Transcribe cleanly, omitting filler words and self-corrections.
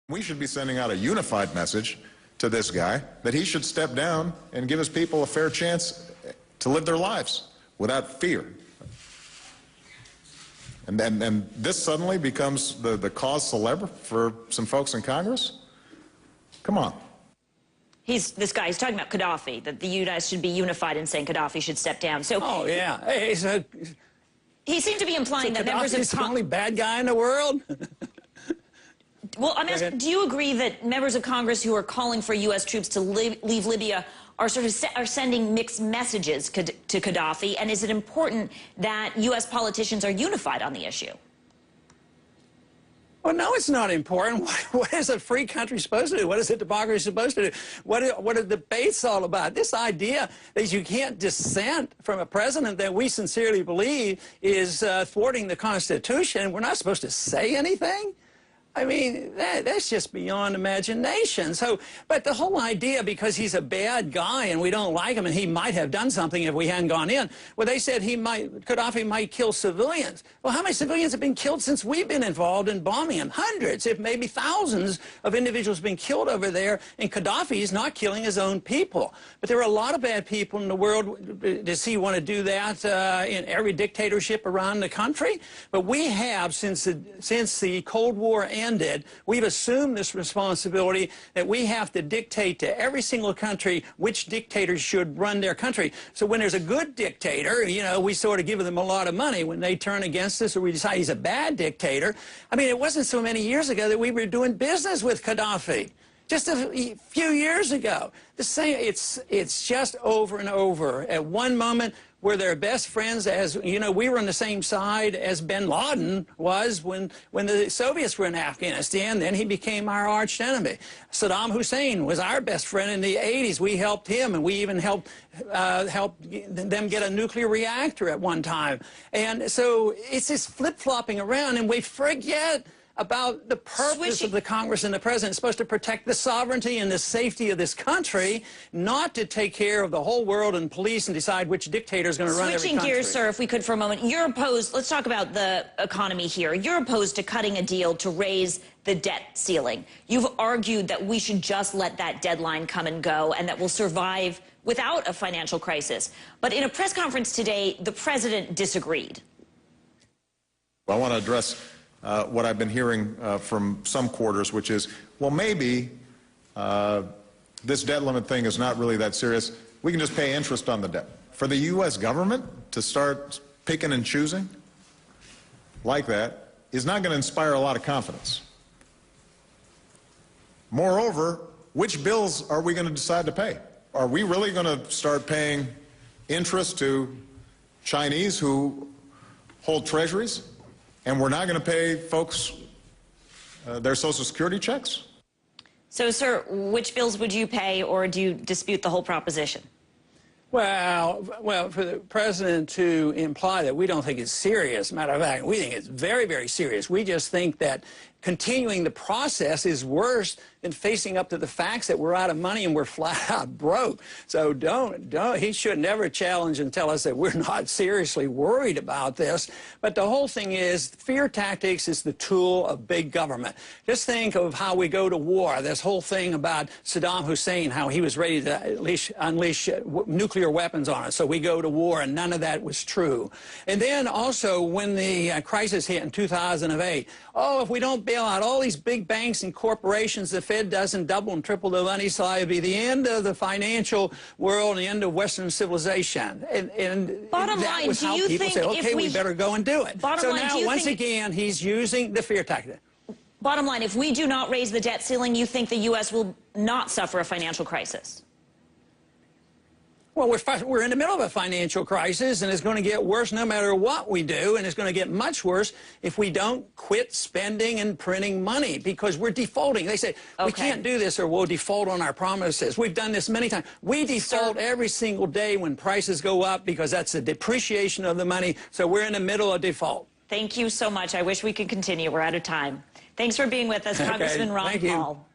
We should be sending out a unified message to this guy that he should step down and give his people a fair chance to live their lives without fear. And this suddenly becomes the cause célèbre for some folks in Congress? Come on. He's talking about Gaddafi, that the U.S. should be unified in saying Gaddafi should step down. So, oh, yeah. Hey, so, he seemed to be implying that members of Gaddafi's the only bad guy in the world? Well, I'm asking, do you agree that members of Congress who are calling for U.S. troops to leave Libya are sending mixed messages to Gaddafi? And is it important that U.S. politicians are unified on the issue? Well, no, it's not important. What is a free country supposed to do? What is a democracy supposed to do? What are debates all about? This idea that you can't dissent from a president that we sincerely believe is thwarting the Constitution, we're not supposed to say anything? I mean, that's just beyond imagination. So, but the whole idea, because he's a bad guy and we don't like him and he might have done something if we hadn't gone in, well, they said Gaddafi might kill civilians. Well, how many civilians have been killed since we've been involved in bombing him? Hundreds, if maybe thousands of individuals have been killed over there, and Gaddafi is not killing his own people. But there are a lot of bad people in the world. Does he want to do that in every dictatorship around the country? But we have, since the Cold War ended, we've assumed this responsibility that we have to dictate to every single country which dictators should run their country. So when there's a good dictator, you know, we sort of give them a lot of money. When they turn against us or we decide he's a bad dictator, I mean, it wasn't so many years ago that we were doing business with Gaddafi. Just a few years ago. The same, it's just over and over. At one moment, we're their best friends, as you know, we were on the same side as bin Laden was when the Soviets were in Afghanistan. Then he became our arch enemy. Saddam Hussein was our best friend in the 80s. We helped him, and we even helped them get a nuclear reactor at one time. And so it's this flip-flopping around, and we forget about the purpose of the Congress and the President. It's supposed to protect the sovereignty and the safety of this country, not to take care of the whole world and police and decide which dictator is going to run every country. Switching gears, sir, if we could for a moment. You're opposed, let's talk about the economy here. You're opposed to cutting a deal to raise the debt ceiling. You've argued that we should just let that deadline come and go and that we'll survive without a financial crisis. But in a press conference today, the President disagreed. I want to address what I've been hearing from some quarters, which is, well, maybe this debt limit thing is not really that serious. We can just pay interest on the debt. For the U.S. government to start picking and choosing like that is not going to inspire a lot of confidence. Moreover, which bills are we going to decide to pay? Are we really going to start paying interest to Chinese who hold treasuries? And we're not going to pay folks their Social Security checks? So, sir, which bills would you pay, or do you dispute the whole proposition? Well, for the President to imply that we don't think it's serious, matter of fact, we think it's very, very serious. We just think that continuing the process is worse than facing up to the facts that we're out of money and we're flat out broke. So he should never challenge and tell us that we're not seriously worried about this. But the whole thing is, fear tactics is the tool of big government. Just think of how we go to war. This whole thing about Saddam Hussein, how he was ready to unleash nuclear weapons on us. So we go to war, and none of that was true. And then also when the crisis hit in 2008, oh, if we don't bail out all these big banks and corporations, the Fed doesn't double and triple the money supply, it'll be the end of the financial world and the end of Western civilization. And bottom that line, was do how you people think say, okay, we better go and do it. Bottom line, now, once again, he's using the fear tactic. Bottom line, if we do not raise the debt ceiling, you think the U.S. will not suffer a financial crisis? Well, we're in the middle of a financial crisis, and it's going to get worse no matter what we do, and it's going to get much worse if we don't quit spending and printing money, because we're defaulting. They say, we can't do this or we'll default on our promises. We've done this many times. We default every single day when prices go up because that's the depreciation of the money, so we're in the middle of default. Thank you so much. I wish we could continue. We're out of time. Thanks for being with us, Congressman Ron Paul.